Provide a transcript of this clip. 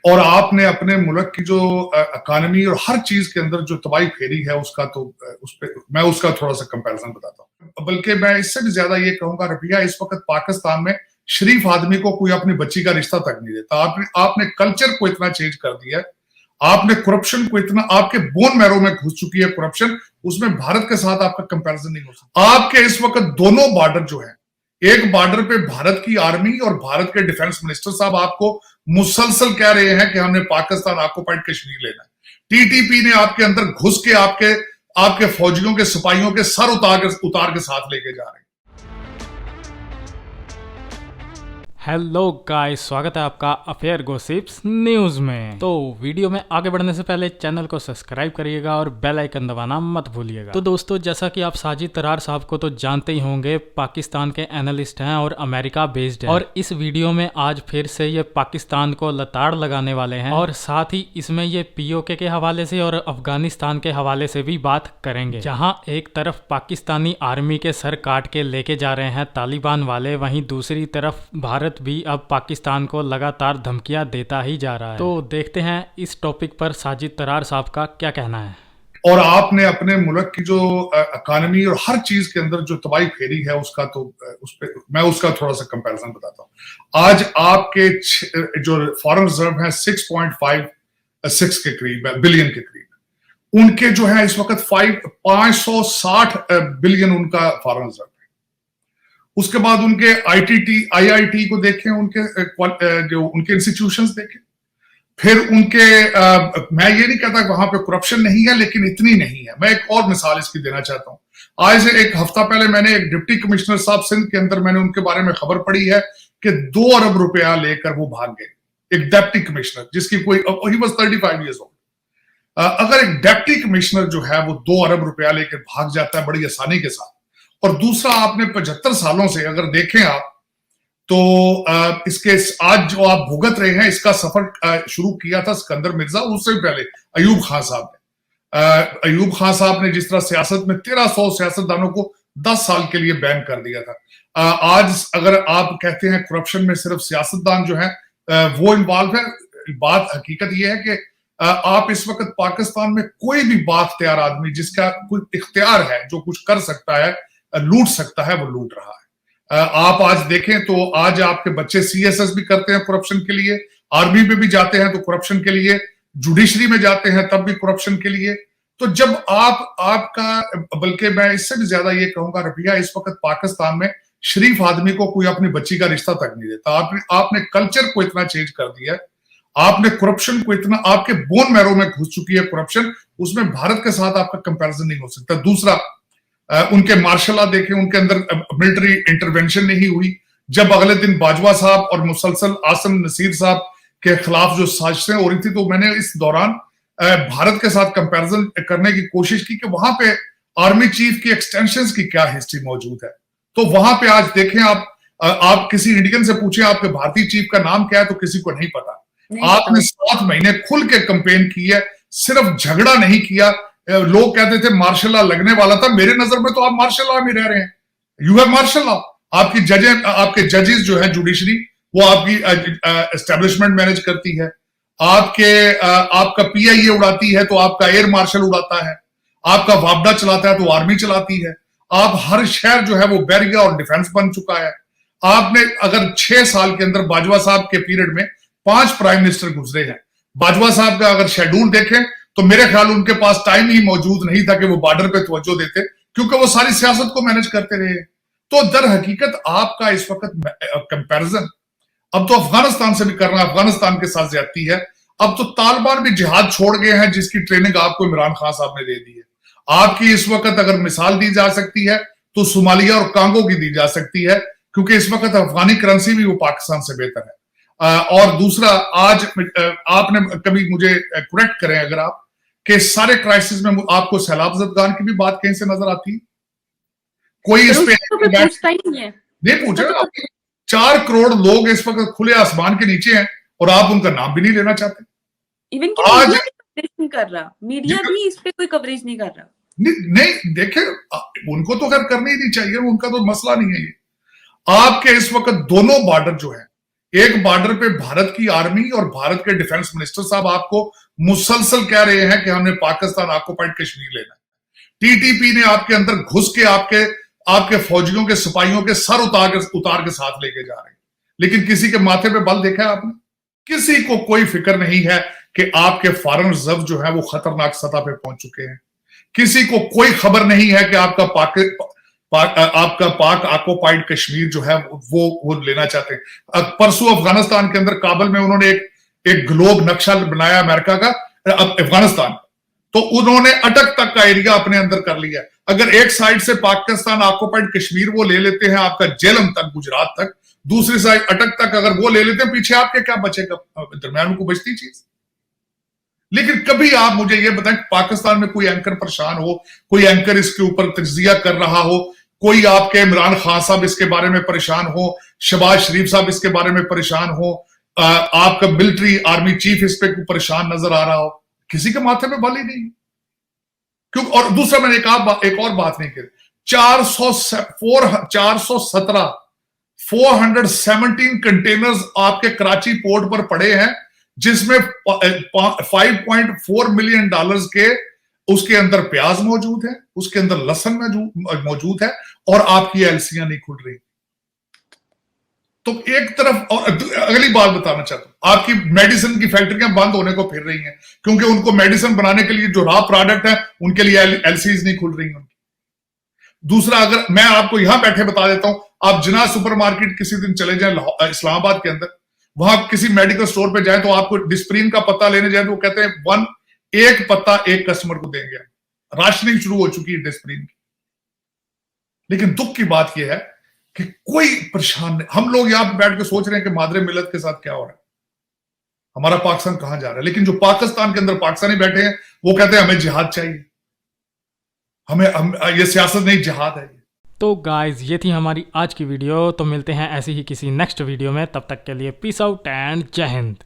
और आपने अपने मुल्क की जो इकॉनमी और हर चीज के अंदर जो तबाही फेरी है उसका तो उस पे मैं उसका थोड़ा सा कंपैरिजन बताता हूँ। बल्कि मैं इससे भी ज्यादा ये कहूंगा, रबिया, इस वक्त पाकिस्तान में शरीफ आदमी को कोई अपनी बच्ची का रिश्ता तक नहीं देता। आपने कल्चर को इतना चेंज कर दिया है, आपने करप्शन को इतना, आपके बोन मैरो में घुस चुकी है करप्शन, उसमें भारत के साथ आपका कंपैरिजन नहीं हो सकता। आपके इस वक्त दोनों बॉर्डर जो है, एक बॉर्डर पे भारत की आर्मी और भारत के डिफेंस मिनिस्टर साहब आपको मुसलसल कह रहे हैं कि हमने पाकिस्तान ऑक्युपाइड कश्मीर लेना है। टीटीपी ने आपके अंदर घुस के आपके आपके फौजियों के सिपाहियों के सर उतार के साथ लेके जा रहे हैं। हेलो गाइस, स्वागत है आपका अफेयर गॉसिप्स न्यूज़ में। तो वीडियो में आगे बढ़ने से पहले चैनल को सब्सक्राइब करिएगा और बेल आइकन दबाना मत भूलिएगा। तो दोस्तों, जैसा कि आप साजिद तरार साहब को तो जानते ही होंगे, पाकिस्तान के एनालिस्ट हैं और अमेरिका बेस्ड हैं। और इस वीडियो में आज फिर से ये पाकिस्तान को लताड़ लगाने वाले हैं और साथ ही इसमें ये पीओके के हवाले से और अफगानिस्तान के हवाले से भी बात करेंगे। जहाँ एक तरफ पाकिस्तानी आर्मी के सर काट के लेके जा रहे हैं तालिबान वाले, वहीं दूसरी तरफ भारत भी अब पाकिस्तान को लगातार धमकियां देता ही जा रहा है। तो देखते हैं इस टॉपिक पर साजिद तरार साहब का क्या कहना है। और आपने अपने मुल्क की जो इकॉनमी और हर चीज के अंदर जो तबाही फेरी है उसका तो मैं उसका थोड़ा सा कंपैरिजन बताता हूं। आज आपके जो फॉरेन रिजर्व है 6.56 के करीब, बिलियन के करीब, उनके जो है इस वक्त 560 बिलियन उनका फॉरेन रिजर्व। उसके बाद उनके आईआईटी को देखें, उनके इंस्टीट्यूशंस देखें, फिर उनके मैं ये नहीं कहता वहां पे करप्शन नहीं है, लेकिन इतनी नहीं है। मैं एक और मिसाल इसकी देना चाहता हूं। आज से एक हफ्ता पहले मैंने एक डिप्टी कमिश्नर साहब सिंध के अंदर, मैंने उनके बारे में खबर पड़ी है कि 2 अरब रुपया लेकर वो भाग गए। एक डिप्टी कमिश्नर जिसकी कोई, ही वाज 35 ईयर्स ओल्ड। अगर एक डिप्टी कमिश्नर जो है वो 2 अरब रुपया लेकर भाग जाता है बड़ी आसानी के साथ, और दूसरा आपने 75 सालों से अगर देखें आप, तो इसके आज जो आप भुगत रहे हैं, इसका सफर शुरू किया था सिकंदर मिर्जा, उससे पहले अयूब खान साहब ने। अयूब खान साहब ने जिस तरह सियासत में 1300 सियासतदानों को 10 साल के लिए बैन कर दिया था। आज अगर आप कहते हैं करप्शन में सिर्फ सियासतदान जो है वो इन्वॉल्व है, बात हकीकत यह है कि आप इस वक्त पाकिस्तान में कोई भी बाख्तियार आदमी जिसका कोई इख्तियार है, जो कुछ कर सकता है, लूट सकता है, वो लूट रहा है। आप आज देखें तो आज आपके बच्चे सीएसएस भी करते हैं करप्शन के लिए, आर्मी में भी जाते हैं तो करप्शन के लिए, जुडिशरी में जाते हैं तब भी करप्शन के लिए। तो जब बल्कि मैं इससे भी ज्यादा ये कहूंगा, रबिया, इस वक्त पाकिस्तान में शरीफ आदमी को कोई अपनी बच्ची का रिश्ता तक नहीं देता। आपने कल्चर को इतना चेंज कर दिया है, आपने करप्शन को इतना, आपके बोन मैरो में घुस चुकी है करप्शन, उसमें भारत के साथ आपका कंपैरिजन नहीं हो सकता। दूसरा, उनके मार्शल लॉ देखें, उनके अंदर मिलिट्री इंटरवेंशन नहीं हुई। जब अगले दिन बाजवा साहब और मुसलसल आसम नसीर साहब के खिलाफ जो साजिशें हो रही थी, तो मैंने इस दौरान भारत के साथ कंपैरिजन करने की कोशिश की कि वहां पे आर्मी चीफ की एक्सटेंशंस की क्या हिस्ट्री मौजूद है। तो वहां पे आज देखें आप किसी इंडियन से पूछें आपके भारतीय चीफ का नाम क्या है, तो किसी को नहीं पता। आपने 7 महीने खुल के कैंपेन की है, सिर्फ झगड़ा नहीं किया। लोग कहते थे मार्शल लॉ लगने वाला था, मेरे नजर में तो आप मार्शल लॉ में रह रहे हैं। You have martial law. आपके जजेस जो है जुडिशरी, वो आपकी एस्टेब्लिशमेंट मैनेज करती है। आपका पीआईए उड़ाती है तो आपका एयर मार्शल उड़ाता है। आपका वापडा चलाता है तो आर्मी चलाती है। आप हर शहर जो है वो बैरियर और डिफेंस बन चुका है। आपने अगर 6 साल के अंदर बाजवा साहब के पीरियड में 5 प्राइम मिनिस्टर गुजरे हैं। बाजवा साहब का अगर शेड्यूल देखें तो मेरे ख्याल उनके पास टाइम ही मौजूद नहीं था कि वो बॉर्डर पे तवज्जो देते, क्योंकि वो सारी सियासत को मैनेज करते रहे। तो दर हकीकत आपका इस वक्त कंपैरिजन अब तो अफगानिस्तान से भी करना, अफगानिस्तान के साथ ज्यादती है। अब तो तालिबान भी जिहाद छोड़ गए हैं, जिसकी ट्रेनिंग आपको इमरान खान साहब ने दे दी है। आपकी इस वक्त अगर मिसाल दी जा सकती है तो सोमालिया और कांगो की दी जा सकती है, क्योंकि इस वक्त अफगानी करेंसी भी वो पाकिस्तान से बेहतर है। और दूसरा, आज आपने कभी मुझे करेक्ट करें अगर आप, कि सारे क्राइसिस में आपको सैलाब ज़दगान की भी बात कहीं से नजर आती है? कोई इस पे पूछता ही नहीं है। नहीं पूछ रहे। 4 करोड़ लोग इस वक्त खुले आसमान के नीचे हैं और आप उनका नाम भी नहीं लेना चाहते। इवन कि मीडिया भी कवरेज नहीं कर रहा, मीडिया भी इस पे कोई कवरेज नहीं कर रहा। नहीं देखे, उनको तो खैर करनी ही नहीं चाहिए, उनका तो मसला नहीं है ये। आपके इस वक्त दोनों बॉर्डर जो है, एक बॉर्डर पे भारत की आर्मी और भारत के डिफेंस मिनिस्टर साहब आपको मुसलसल कह रहे हैं कि हमने पाकिस्तान ऑक्युपाइड कश्मीर लेना है। टीटीपी ने आपके अंदर घुस के आपके आपके फौजियों के सिपाहियों के सर उतार के साथ लेके जा रहे हैं, लेकिन किसी के माथे पे बल देखा है आपने? किसी को कोई फिक्र नहीं है कि आपके फॉरेन रिजर्व जो है वो खतरनाक सतह पे पहुंच चुके हैं। किसी को कोई खबर नहीं है कि आपका पाक ऑक्युपाइड कश्मीर जो है वो लेना चाहते हैं। परसों अफगानिस्तान के अंदर काबुल में उन्होंने एक ग्लोब नक्शा बनाया अमेरिका का अफगानिस्तान, तो उन्होंने अटक तक का एरिया अपने अंदर कर लिया। अगर एक साइड से पाकिस्तान ऑक्युपाइड कश्मीर वो ले लेते हैं आपका जेलम तक, गुजरात तक, दूसरी साइड अटक तक अगर वो ले लेते हैं, पीछे आपके क्या बचेगा? दरम्यान को बचती चीज। लेकिन कभी आप मुझे ये बताएं कि पाकिस्तान में कोई एंकर परेशान हो, कोई एंकर इसके ऊपर तज्जिया कर रहा हो, कोई आपके इमरान खान साहब इसके बारे में परेशान हो, शहबाज शरीफ साहब इसके बारे में परेशान हो, आपका मिलिट्री आर्मी चीफ इस पे परेशान नजर आ रहा हो? किसी के माथे पे बल ही नहीं। क्यों? और दूसरा मैंने एक और बात नहीं की, 417 कंटेनर्स आपके कराची पोर्ट पर पड़े हैं, जिसमें $5.4 मिलियन के उसके अंदर प्याज मौजूद है, उसके अंदर लहसुन मौजूद है, और आपकी एलसियां नहीं खुल रही। तो एक तरफ, और अगली बात बताना चाहता हूं, आपकी मेडिसिन की फैक्ट्रियां बंद होने को फिर रही हैं, क्योंकि उनको मेडिसिन बनाने के लिए जो रॉ प्रोडक्ट है उनके लिए एलसीज नहीं खुल रही उनकी। दूसरा, अगर मैं आपको यहां बैठे बता देता हूं, आप जिना सुपरमार्केट किसी दिन चले जाएं इस्लामाबाद के अंदर, वहां किसी मेडिकल स्टोर पे जाए तो आपको डिस्प्रिन का पत्ता लेने जाए तो वो कहते हैं एक पत्ता एक कस्टमर को देंगे। राशनिंग शुरू हो चुकी है डिस्प्रिन की। लेकिन दुख की बात यह है कि कोई परेशान नहीं। हम लोग यहां बैठ के सोच रहे हैं कि मादरे मिलत के साथ क्या हो रहा है, हमारा पाकिस्तान कहां जा रहा है। लेकिन जो पाकिस्तान के अंदर पाकिस्तानी बैठे हैं वो कहते हैं हमें जिहाद चाहिए, ये सियासत नहीं जिहाद है। तो गाइज ये थी हमारी आज की वीडियो। तो मिलते हैं ऐसी ही किसी नेक्स्ट वीडियो में, तब तक के लिए पीस आउट एंड जय हिंद।